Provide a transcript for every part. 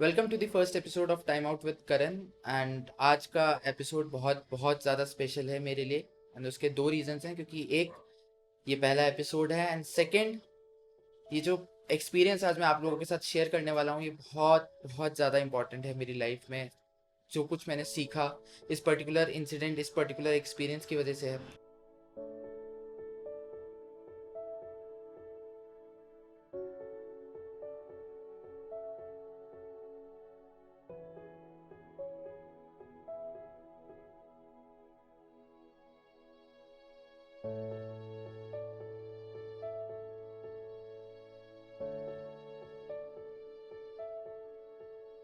Welcome to the first episode of time out with Karan. And आज का episode बहुत बहुत ज़्यादा स्पेशल है मेरे लिए। एंड उसके दो रीजंस हैं, क्योंकि एक, ये पहला एपिसोड है, एंड सेकंड, ये जो एक्सपीरियंस आज मैं आप लोगों के साथ शेयर करने वाला हूँ, ये बहुत बहुत ज़्यादा इंपॉर्टेंट है मेरी लाइफ में। जो कुछ मैंने सीखा इस पर्टिकुलर इंसिडेंट, इस पर्टिकुलर एक्सपीरियंस की वजह से है।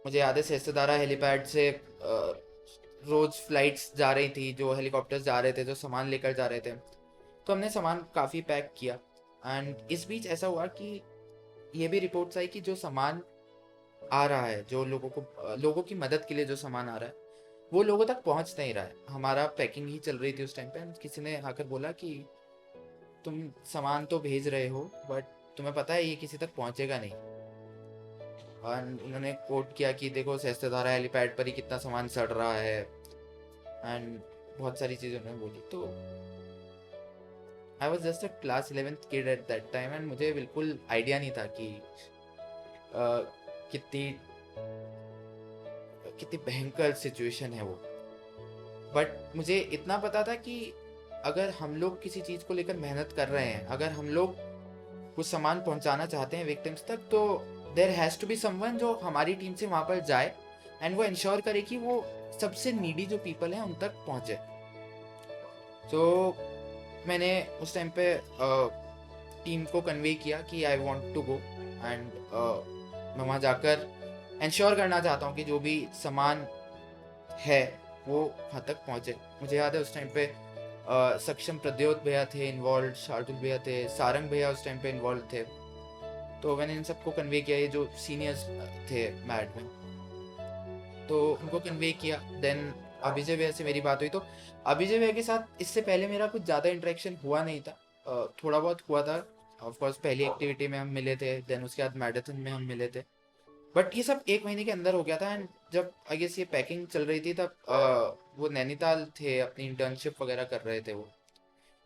मुझे याद है सेस्तादारा हेलीपैड से रोज फ्लाइट्स जा रही थी, जो हेलीकॉप्टर्स जा रहे थे, जो सामान लेकर जा रहे थे। तो हमने सामान काफ़ी पैक किया। एंड इस बीच ऐसा हुआ कि ये भी रिपोर्ट्स आई कि जो सामान आ रहा है, जो लोगों की मदद के लिए जो सामान आ रहा है, वो लोगों तक पहुंच नहीं रहा है। हमारा पैकिंग ही चल रही थी उस टाइम पे। किसी ने आकर बोला कि तुम सामान तो भेज रहे हो, बट तुम्हें पता है ये किसी तक पहुंचेगा नहीं। और उन्होंने कोट किया कि देखो सेस्ताधारा हेलीपैड पर ही कितना सामान सड़ रहा है, एंड बहुत सारी चीज़ें उन्होंने बोली। तो I was just a class 11th kid at that time, and मुझे बिल्कुल आइडिया नहीं था कि कितनी कितनी भयंकर सिचुएशन है वो। बट मुझे इतना पता था कि अगर हम लोग किसी चीज़ को लेकर मेहनत कर रहे हैं, अगर हम लोग कुछ सामान पहुंचाना चाहते हैं विक्टिम्स तक, तो there has to be someone जो हमारी टीम से वहाँ पर जाए एंड वो इंश्योर करे कि वो सबसे नीडी जो पीपल हैं उन तक पहुँचे। तो मैंने उस टाइम पे टीम को कन्वे किया कि I want to go, and मैं वहाँ जाकर इंश्योर करना चाहता हूँ कि जो भी सामान है वो वहाँ तक पहुँचे। मुझे याद है उस टाइम पे सक्षम प्रद्योत भैया थे इन्वॉल्व, शार्दुल भैया थे, सारंग भैया उस टाइम पे इन्वॉल्व थे। तो मैंने इन सबको कन्वे किया, ये जो सीनियर्स थे मैड में, तो उनको कन्वे किया। देन अभिजय भैया से मेरी बात हुई। तो अभिजय भैया के साथ इससे पहले मेरा कुछ ज़्यादा इंटरेक्शन हुआ नहीं था। थोड़ा बहुत हुआ था। ऑफकोर्स पहली एक्टिविटी में हम मिले थे, देन उसके बाद मैराथन में हम मिले थे। बट ये सब एक महीने के अंदर हो गया था। एंड जब आई गेस ये पैकिंग चल रही थी, तब वो नैनीताल थे, अपनी इंटर्नशिप वगैरह कर रहे थे वो।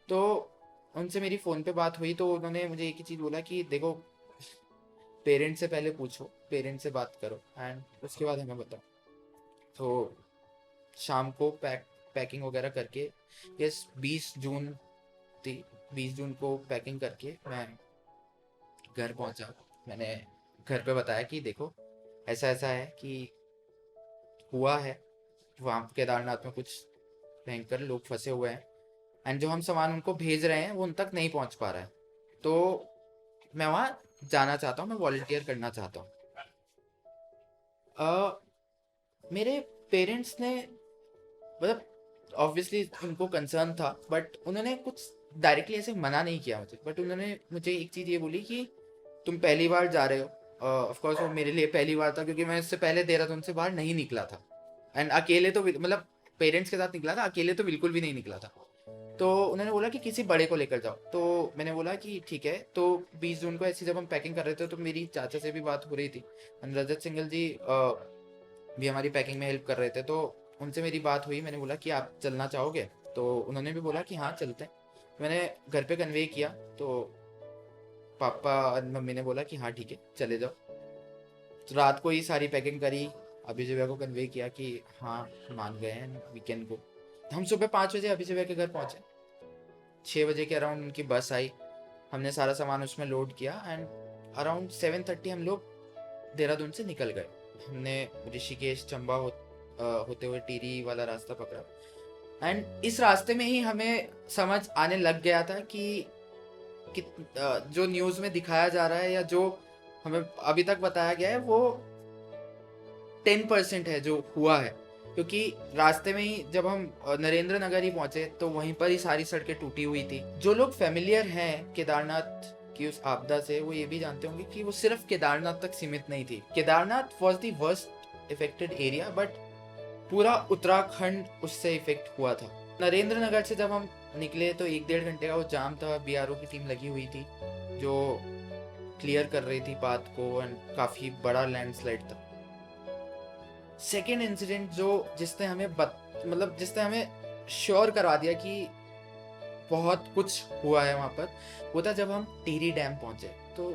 तो उनसे मेरी फ़ोन पे बात हुई, तो उन्होंने मुझे एक ही चीज़ बोला कि देखो, पेरेंट्स से पहले पूछो, पेरेंट्स से बात करो, एंड उसके बाद हमें बताओ। तो शाम को पैकिंग वगैरह करके, यस 20 जून थी, 20 जून को पैकिंग करके मैं घर पहुंचा। मैंने घर पे बताया कि देखो ऐसा ऐसा है कि हुआ है, वहाँ केदारनाथ में कुछ भयंकर लोग फंसे हुए हैं, एंड जो हम सामान उनको भेज रहे हैं वो उन तक नहीं पहुँच पा रहा है। तो मैं वहाँ जाना चाहता हूँ, मैं वॉलंटियर करना चाहता हूँ। मेरे पेरेंट्स ने, मतलब ऑब्वियसली उनको कंसर्न था, बट उन्होंने कुछ डायरेक्टली ऐसे मना नहीं किया मुझे। बट उन्होंने मुझे एक चीज़ ये बोली कि तुम पहली बार जा रहे हो। ऑफ कोर्स वो मेरे लिए पहली बार था, क्योंकि मैं इससे पहले देहरादून से बाहर नहीं निकला था। एंड अकेले तो मतलब पेरेंट्स के साथ निकला था, अकेले तो बिल्कुल भी नहीं निकला था। तो उन्होंने बोला कि किसी बड़े को लेकर जाओ। तो मैंने बोला कि ठीक है। तो 20 जून को ऐसी जब हम पैकिंग कर रहे थे, तो मेरी चाचा से भी बात हो रही थी, रजत सिंगल जी भी हमारी पैकिंग में हेल्प कर रहे थे। तो उनसे मेरी बात हुई, मैंने बोला कि आप चलना चाहोगे? तो उन्होंने भी बोला कि हाँ चलते हैं। मैंने घर पे कन्वे किया, तो पापा और मम्मी ने बोला कि हाँ ठीक है चले जाओ। तो रात को ही सारी पैकिंग करी, अभिजय भैया को कन्वे किया कि हाँ मान गए हैं, वीकेंड को। हम सुबह 5 बजे अभिजय भैया के घर पहुँचे। 6 बजे के अराउंड उनकी बस आई, हमने सारा सामान उसमें लोड किया, एंड अराउंड 7:30 हम लोग देहरादून से निकल गए। हमने ऋषिकेश चंबा होते हुए टिहरी वाला रास्ता पकड़ा। एंड इस रास्ते में ही हमें समझ आने लग गया था कि जो न्यूज़ में दिखाया जा रहा है या जो हमें अभी तक बताया गया है, वो 10% है जो हुआ है। क्योंकि रास्ते में ही जब हम नरेंद्र नगर ही पहुंचे, तो वहीं पर ही सारी सड़कें टूटी हुई थी। जो लोग फेमिलियर हैं केदारनाथ की उस आपदा से, वो ये भी जानते होंगे कि वो सिर्फ केदारनाथ तक सीमित नहीं थी। Kedarnath was the worst affected area, but पूरा उत्तराखंड उससे इफेक्ट हुआ था। नरेंद्र नगर से जब हम निकले, तो 1-1.5 घंटे का वो जाम था। बीआरओ की टीम लगी हुई थी जो क्लियर कर रही थी पाथ को, एंड काफ़ी बड़ा लैंडस्लाइड था। सेकेंड इंसिडेंट जिसने हमें जिसने हमें श्योर करवा दिया कि बहुत कुछ हुआ है वहाँ पर, वो था जब हम टिहरी डैम पहुँचे। तो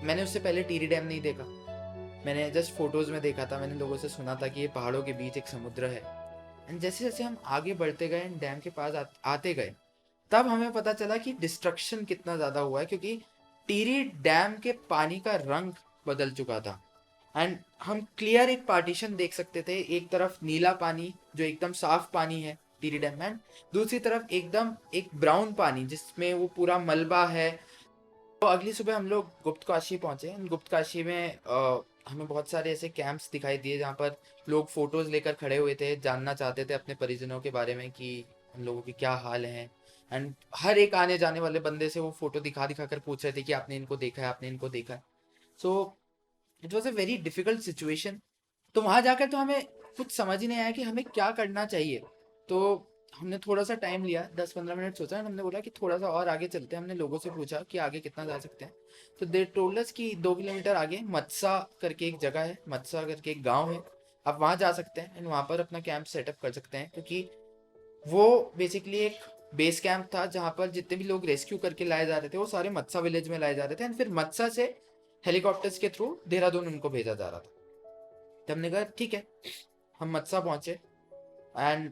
मैंने उससे पहले टिहरी डैम नहीं देखा, मैंने जस्ट फोटोज़ में देखा था, मैंने लोगों से सुना था कि ये पहाड़ों के बीच एक समुद्र है। एंड जैसे जैसे हम आगे बढ़ते गए एंड डैम के पास आते गए, तब हमें पता चला कि डिस्ट्रक्शन कितना ज़्यादा हुआ है, क्योंकि टिहरी डैम के पानी का रंग बदल चुका था। एंड हम क्लियर एक पार्टीशन देख सकते थे, एक तरफ नीला पानी जो एकदम साफ पानी है टिहरी डैम में, दूसरी तरफ एकदम एक ब्राउन पानी जिसमें वो पूरा मलबा है। तो अगली सुबह हम लोग गुप्तकाशी पहुंचे। गुप्तकाशी में हमें बहुत सारे ऐसे कैंप्स दिखाई दिए जहाँ पर लोग फोटोज लेकर खड़े हुए थे, जानना चाहते थे अपने परिजनों के बारे में कि उन लोगों के क्या हाल हैं। एंड हर एक आने जाने वाले बंदे से वो फोटो दिखा दिखा कर पूछ रहे थे कि आपने इनको देखा है, आपने इनको देखा है। So it was a very difficult situation. तो वहाँ जाकर तो हमें कुछ समझ ही नहीं आया कि हमें क्या करना चाहिए। तो हमने थोड़ा सा टाइम लिया, 10-15 मिनट सोचा, हमने बोला कि थोड़ा सा और आगे चलते हैं। हमने लोगों से पूछा कि आगे कितना जा सकते हैं। तो दे टोल्ड अस कि 2 किलोमीटर आगे मत्सा करके एक जगह है, मत्सा करके एक गांव है, आप वहाँ जा सकते हैं एंड वहाँ पर अपना कैंप सेटअप कर सकते हैं। क्योंकि वो बेसिकली एक बेस कैंप था जहाँ पर जितने भी लोग रेस्क्यू करके लाए जा रहे थे वो सारे मत्सा विलेज में लाए जा रहे थे एंड फिर मत्सा से हेलीकॉप्टर्स के थ्रू देहरादून उनको भेजा जा रहा था। तो हमने कहा ठीक है। हम मत्सा पहुंचे एंड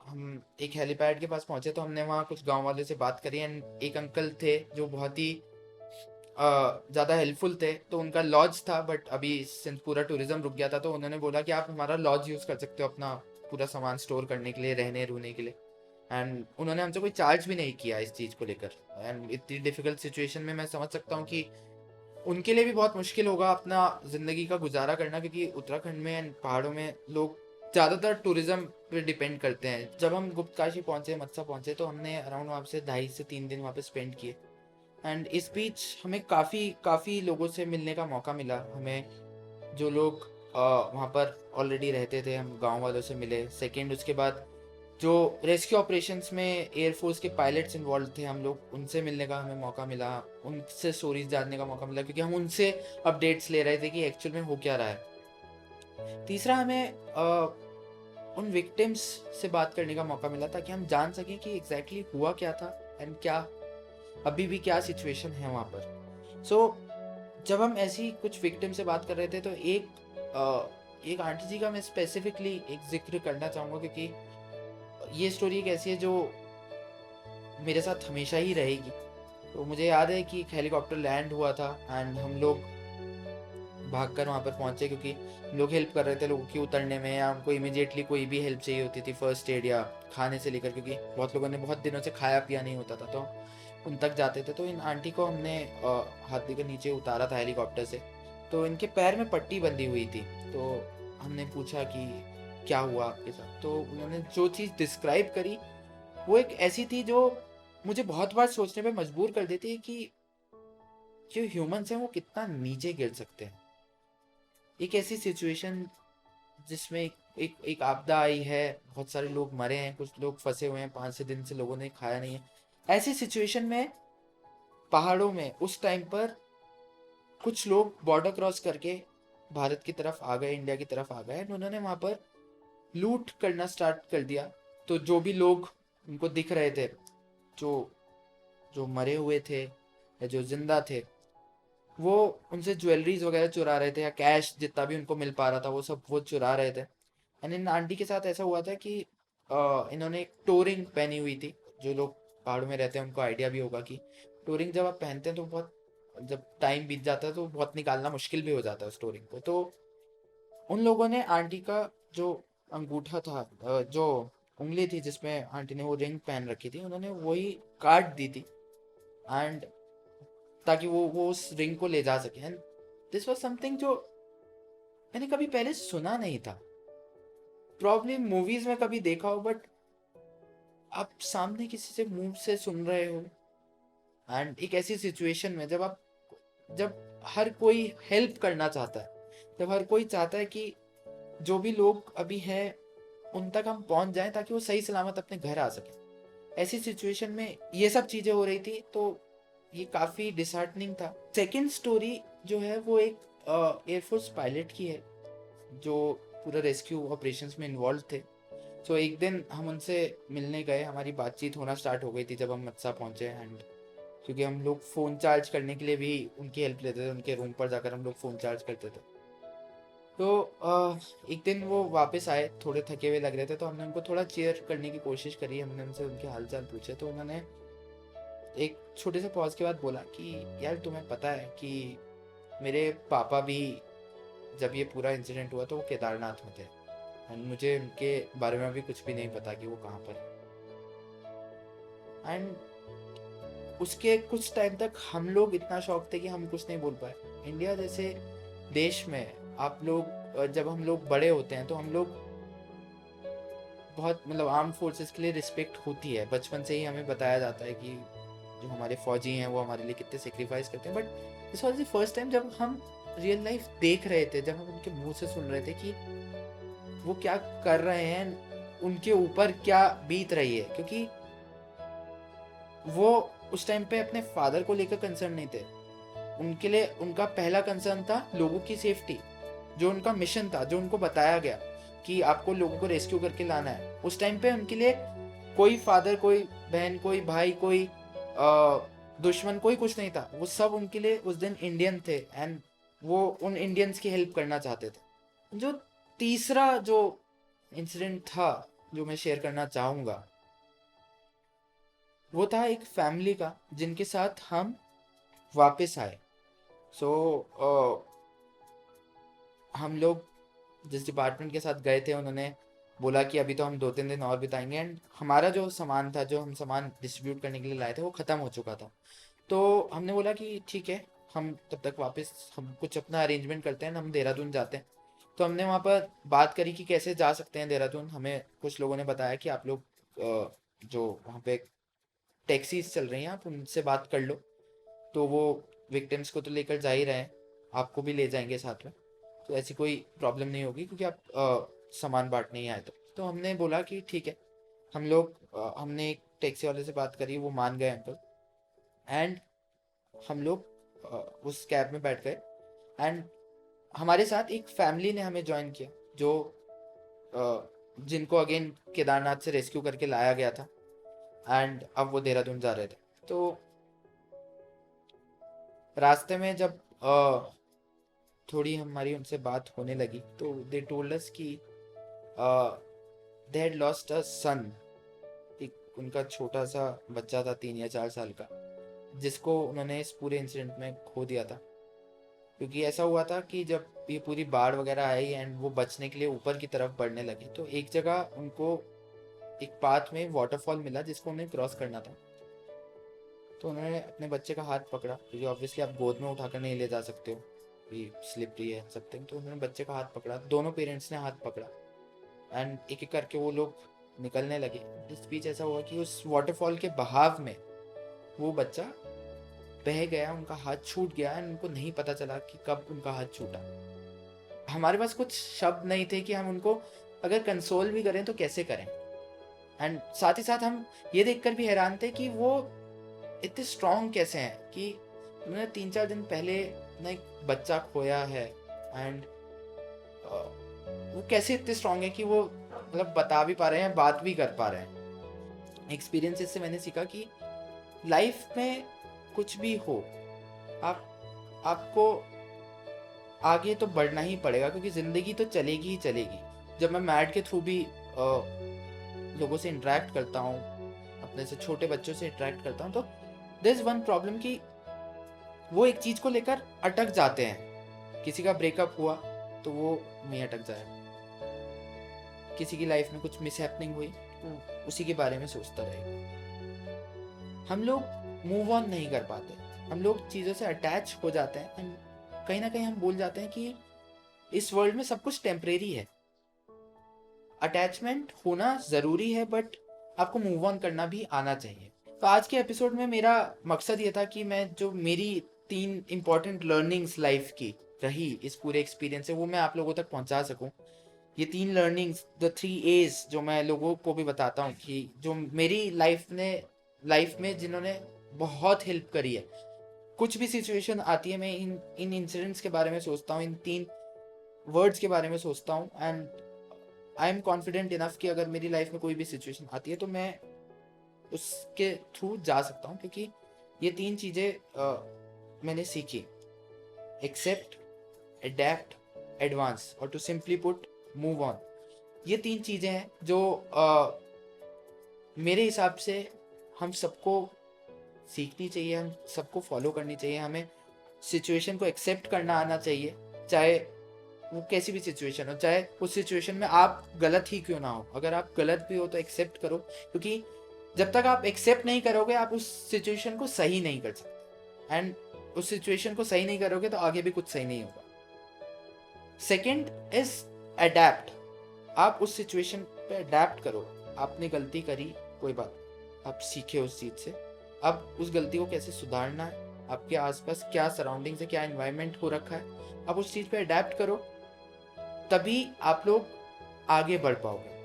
हम एक हेलीपैड के पास पहुंचे। तो हमने वहाँ कुछ गांव वालों से बात करी एंड एक अंकल थे जो बहुत ही ज़्यादा हेल्पफुल थे। तो उनका लॉज था, बट अभी सिंस पूरा टूरिज्म रुक गया था तो उन्होंने बोला कि आप हमारा लॉज यूज़ कर सकते हो अपना पूरा सामान स्टोर करने के लिए, रहने रूने के लिए। एंड उन्होंने हमसे कोई चार्ज भी नहीं किया इस चीज़ को लेकर। एंड इतनी डिफिकल्ट सिचुएशन में मैं समझ सकता हूँ कि उनके लिए भी बहुत मुश्किल होगा अपना ज़िंदगी का गुजारा करना, क्योंकि उत्तराखंड में एंड पहाड़ों में लोग ज़्यादातर टूरिज्म पे डिपेंड करते हैं। जब हम गुप्तकाशी पहुँचे, मत्सा पहुँचे, तो हमने अराउंड वहाँ से 2.5 से 3 दिन वहाँ पे स्पेंड किए। एंड इस बीच हमें काफ़ी काफ़ी लोगों से मिलने का मौका मिला। हमें जो लोग वहाँ पर ऑलरेडी रहते थे, हम गांव वालों से मिले। सेकंड, उसके बाद जो रेस्क्यू ऑपरेशंस में एयरफोर्स के पायलट्स इन्वॉल्व थे, हम लोग उनसे मिलने का हमें मौका मिला, उनसे स्टोरीज जानने का मौका मिला, क्योंकि हम उनसे अपडेट्स ले रहे थे कि एक्चुअल में हो क्या रहा है। तीसरा, हमें उन विक्टिम्स से बात करने का मौका मिला ताकि हम जान सकें कि एग्जैक्टली हुआ क्या था एंड क्या अभी भी क्या सिचुएशन है वहाँ पर। सो जब हम ऐसी कुछ विक्टिम से बात कर रहे थे तो एक आंटी जी का मैं स्पेसिफिकली एक जिक्र करना चाहूँगा, क्योंकि ये स्टोरी एक ऐसी है जो मेरे साथ हमेशा ही रहेगी। तो मुझे याद है कि एक हेलीकॉप्टर लैंड हुआ था एंड हम लोग भागकर वहाँ पर पहुँचे, क्योंकि लोग हेल्प कर रहे थे लोगों की उतरने में, या उनको इमीडिएटली कोई भी हेल्प चाहिए होती थी, फर्स्ट एड या खाने से लेकर, क्योंकि बहुत लोगों ने बहुत दिनों से खाया पिया नहीं होता था तो उन तक जाते थे। तो इन आंटी को हमने हाथ देकर नीचे उतारा था हेलीकॉप्टर से। तो इनके पैर में पट्टी बंधी हुई थी। तो हमने पूछा कि क्या हुआ आपके साथ। तो उन्होंने जो चीज़ डिस्क्राइब करी वो एक ऐसी थी जो मुझे बहुत बार सोचने पे मजबूर कर देती है कि जो ह्यूमंस हैं वो कितना नीचे गिर सकते हैं। एक ऐसी सिचुएशन जिसमें एक आपदा आई है, बहुत सारे लोग मरे हैं, कुछ लोग फंसे हुए हैं, 5 से दिन से लोगों ने खाया नहीं है। ऐसी सिचुएशन में पहाड़ों में उस टाइम पर कुछ लोग बॉर्डर क्रॉस करके भारत की तरफ आ गए, इंडिया की तरफ आ गए। उन्होंने वहाँ पर लूट करना स्टार्ट कर दिया। तो जो भी लोग उनको दिख रहे थे, जो जो मरे हुए थे या जो जिंदा थे, वो उनसे ज्वेलरीज वगैरह चुरा रहे थे, या कैश जितना भी उनको मिल पा रहा था वो सब वो चुरा रहे थे। एंड इन आंटी के साथ ऐसा हुआ था कि इन्होंने एक टोरिंग पहनी हुई थी। जो लोग पहाड़ों में रहते हैं उनको आइडिया भी होगा कि टोरिंग जब आप पहनते हैं तो बहुत, जब टाइम बीत जाता है तो बहुत निकालना मुश्किल भी हो जाता है उस टोरिंग को। तो उन लोगों ने आंटी का जो अंगूठा था, जो उंगली थी जिसमें आंटी ने वो रिंग पहन रखी थी, उन्होंने वही काट दी थी एंड ताकि वो उस रिंग को ले जा सके। एंड दिस वाज समथिंग जो मैंने कभी पहले सुना नहीं था। प्रॉब्ली मूवीज में कभी देखा हो, बट आप सामने किसी से मुंह से सुन रहे हो एंड एक ऐसी सिचुएशन में जब हर कोई हेल्प करना चाहता है, जब हर कोई चाहता है कि जो भी लोग अभी हैं उन तक हम पहुंच जाएं ताकि वो सही सलामत अपने घर आ सके, ऐसी सिचुएशन में ये सब चीजें हो रही थी। तो ये काफी डिसहार्टनिंग था। सेकेंड स्टोरी जो है वो एक एयरफोर्स पायलट की है। जो पूरा रेस्क्यू ऑपरेशंस में इन्वॉल्व थे। सो एक दिन हम उनसे मिलने गए, हमारी बातचीत होना स्टार्ट हो गई थी जब हम मत्सा पहुँचे। एंड क्योंकि हम लोग फ़ोन चार्ज करने के लिए भी उनकी हेल्प लेते थे, उनके रूम पर जाकर हम लोग फ़ोन चार्ज करते थे। तो एक दिन वो वापस आए, थोड़े थके हुए लग रहे थे, तो हमने उनको थोड़ा चेयर करने की कोशिश करी, हमने उनसे उनके हाल चाल पूछे। तो उन्होंने एक छोटे से पॉज के बाद बोला कि यार तुम्हें पता है कि मेरे पापा भी जब ये पूरा इंसिडेंट हुआ तो वो केदारनाथ में थे, एंड मुझे उनके बारे में भी कुछ भी नहीं पता कि वो कहाँ पर है। एंड उसके कुछ टाइम तक हम लोग इतना शौक थे कि हम कुछ नहीं बोल पाए। इंडिया जैसे देश में आप लोग जब हम लोग बड़े होते हैं तो हम लोग बहुत मतलब आर्म फोर्सेस के लिए रिस्पेक्ट होती है, बचपन से ही हमें बताया जाता है कि जो हमारे फौजी हैं वो हमारे लिए कितने सेक्रीफाइस करते हैं। But this was the first time जब हम रियल लाइफ देख रहे थे, जब हम उनके मुंह से सुन रहे थे कि वो क्या कर रहे हैं, उनके ऊपर क्या बीत रही है। क्योंकि वो उस टाइम पे अपने फादर को लेकर कंसर्न नहीं थे, उनके लिए उनका पहला कंसर्न था लोगों की सेफ्टी। जो उनका मिशन था, जो उनको बताया गया कि आपको लोगों को रेस्क्यू करके लाना है, उस टाइम पे उनके लिए कोई फादर, कोई बहन, कोई भाई, कोई दुश्मन, कोई कुछ नहीं था। वो सब उनके लिए उस दिन इंडियन थे, एंड वो उन इंडियंस की हेल्प करना चाहते थे। जो तीसरा जो इंसिडेंट था जो मैं शेयर करना चाहूँगा, वो था एक फैमिली का जिनके साथ हम वापस आए। सो हम लोग जिस डिपार्टमेंट के साथ गए थे उन्होंने बोला कि अभी तो हम 2-3 दिन और बिताएंगे, एंड हमारा जो सामान था, जो हम सामान डिस्ट्रीब्यूट करने के लिए लाए थे, वो ख़त्म हो चुका था। तो हमने बोला कि ठीक है, हम तब तक वापस हम कुछ अपना अरेंजमेंट करते हैं, हम देहरादून जाते हैं। तो हमने वहाँ पर बात करी कि कैसे जा सकते हैं देहरादून। हमें कुछ लोगों ने बताया कि आप लोग जो वहाँ पे टैक्सीज चल रही हैं, आप उनसे बात कर लो, तो वो विक्टिम्स को तो लेकर जा ही रहे हैं, आपको भी ले जाएंगे साथ में, तो ऐसी कोई प्रॉब्लम नहीं होगी क्योंकि आप सामान बांटने ही आए। तो हमने बोला कि ठीक है। हम लोग हमने एक टैक्सी वाले से बात करी, वो मान गए अंकल, एंड हम लोग उस कैब में बैठ गए। एंड हमारे साथ एक फैमिली ने हमें ज्वाइन किया, जो जिनको अगेन केदारनाथ से रेस्क्यू करके लाया गया था, एंड अब वो देहरादून जा रहे थे। तो रास्ते में जब थोड़ी हमारी उनसे बात होने लगी तो दे टोल्ड अस कि दे हैड लॉस्ट अ सन। एक उनका छोटा सा बच्चा था 3 या 4 साल का, जिसको उन्होंने इस पूरे इंसिडेंट में खो दिया था। क्योंकि ऐसा हुआ था कि जब ये पूरी बाढ़ वगैरह आई एंड वो बचने के लिए ऊपर की तरफ बढ़ने लगे, तो एक जगह उनको एक पाथ में वाटरफॉल मिला जिसको उन्हें क्रॉस करना था। तो उन्होंने अपने बच्चे का हाथ पकड़ा, क्योंकि ऑब्वियसली आप गोद में उठाकर नहीं ले जा सकते हो, ये स्लिपरी है समथिंग। तो उन्होंने बच्चे का हाथ पकड़ा, दोनों पेरेंट्स ने हाथ पकड़ा, एंड एक एक करके वो लोग निकलने लगे। इस बीच ऐसा हुआ कि उस वाटरफॉल के बहाव में वो बच्चा बह गया, उनका हाथ छूट गया, एंड उनको नहीं पता चला कि कब उनका हाथ छूटा। हमारे पास कुछ शब्द नहीं थे कि हम उनको अगर कंसोल भी करें तो कैसे करें। एंड साथ ही साथ हम ये देखकर भी हैरान थे कि वो इतने स्ट्रांग कैसे हैं, कि उन्होंने 3-4 दिन पहले अपना एक बच्चा खोया है, एंड वो कैसे इतने स्ट्रांग है कि वो मतलब बता भी पा रहे हैं, बात भी कर पा रहे हैं। एक्सपीरियंसेस से मैंने सीखा कि लाइफ में कुछ भी हो, आप आपको आगे तो बढ़ना ही पड़ेगा, क्योंकि ज़िंदगी तो चलेगी ही चलेगी। जब मैं मैड के थ्रू भी लोगों से इंटरेक्ट करता हूँ, अपने से छोटे बच्चों से इंटरेक्ट करता हूँ, तो देयर इज़ वन प्रॉब्लम कि वो एक चीज़ को लेकर अटक जाते हैं। किसी का ब्रेकअप हुआ तो वो वहीं अटक जाएगा, किसी की लाइफ में कुछ मिस हैपनिंग हुई तो उसी के बारे में सोचता रहेगा। हम लोग मूव ऑन नहीं कर पाते, हम लोग चीज़ों से अटैच हो जाते हैं, एंड कहीं ना कहीं हम भूल जाते हैं कि इस वर्ल्ड में सब कुछ टेम्परेरी है। अटैचमेंट होना ज़रूरी है, बट आपको मूव ऑन करना भी आना चाहिए। तो आज के एपिसोड में मेरा मकसद ये था कि मैं जो मेरी 3 इम्पॉर्टेंट लर्निंग्स लाइफ की रही इस पूरे एक्सपीरियंस से, वो मैं आप लोगों तक पहुंचा सकूं। ये 3 लर्निंग्स, द 3 A's, जो मैं लोगों को भी बताता हूँ कि जो मेरी लाइफ में जिन्होंने बहुत हेल्प करी है। कुछ भी सिचुएशन आती है, मैं इन इंसिडेंट्स के बारे में सोचता हूँ, इन 3 वर्ड्स के बारे में सोचता हूँ, and I am confident enough कि अगर मेरी लाइफ में कोई भी सिचुएशन आती है तो मैं उसके थ्रू जा सकता हूँ, क्योंकि ये 3 चीज़ें मैंने सीखी: एक्सेप्ट, अडेप्ट, एडवांस, और to simply put, move on. ये 3 चीज़ें हैं जो मेरे हिसाब से हम सबको सीखनी चाहिए, हम सबको फॉलो करनी चाहिए। हमें सिचुएशन को एक्सेप्ट करना आना चाहिए, चाहे वो कैसी भी सिचुएशन हो, चाहे उस सिचुएशन में आप गलत ही क्यों ना हो। अगर आप गलत भी हो तो एक्सेप्ट करो, क्योंकि जब तक आप एक्सेप्ट नहीं करोगे आप उस सिचुएशन को सही नहीं कर सकते, एंड उस सिचुएशन को सही नहीं करोगे तो आगे भी कुछ सही नहीं होगा। Second is adapt. आप उस सिचुएशन पे अडेप्ट करो। आपने गलती करी, कोई बात, आप सीखे उस चीज़ से। अब उस गलती को कैसे सुधारना है, आपके आसपास क्या सराउंडिंग्स है, क्या एनवायरनमेंट हो रखा है, आप उस चीज़ पे अडेप्ट करो, तभी आप लोग आगे बढ़ पाओगे।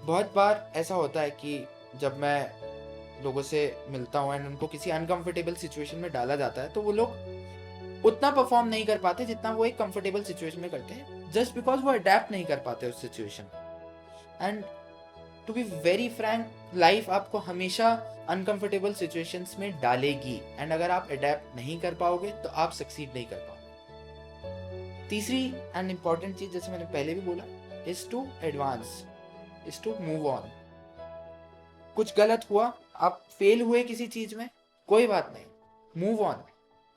बहुत बार ऐसा होता है कि जब मैं लोगों से मिलता हूँ एंड उनको किसी अनकंफर्टेबल सिचुएशन में डाला जाता है, तो वो लोग उतना परफॉर्म नहीं कर पाते जितना वो एक कंफर्टेबल सिचुएशन में करते हैं, जस्ट बिकॉज वो अडेप्ट नहीं कर पाते उस situation. And to be very frank, life आपको हमेशा अनकंफर्टेबल सिचुएशंस में डालेगी, एंड अगर आप अडेप्ट नहीं कर पाओगे तो आप सक्सीड नहीं कर पाओगे। तीसरी एंड इंपॉर्टेंट चीज, जैसे मैंने पहले भी बोला, is to advance, is to move on. कुछ गलत हुआ, आप फेल हुए किसी चीज में, कोई बात नहीं, मूव ऑन।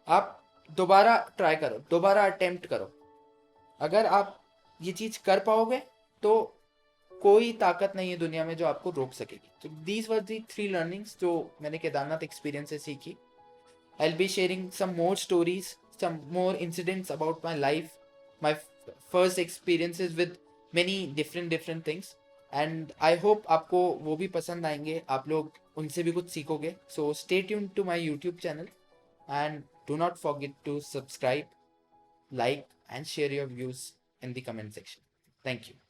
आप दोबारा ट्राई करो, दोबारा अटेम्प्ट करो। अगर आप ये चीज कर पाओगे तो कोई ताकत नहीं है दुनिया में जो आपको रोक सकेगी। तो दीज वर दी 3 लर्निंग्स जो मैंने केदारनाथ एक्सपीरियंस से सीखी। I will be sharing some more stories, some more incidents about my life, my first experiences with many different things, and I hope आपको वो भी पसंद आएंगे, आप लोग उनसे भी कुछ सीखोगे। So stay tuned to my YouTube channel, and do not forget to subscribe, like, and share your views in the comment section. Thank you.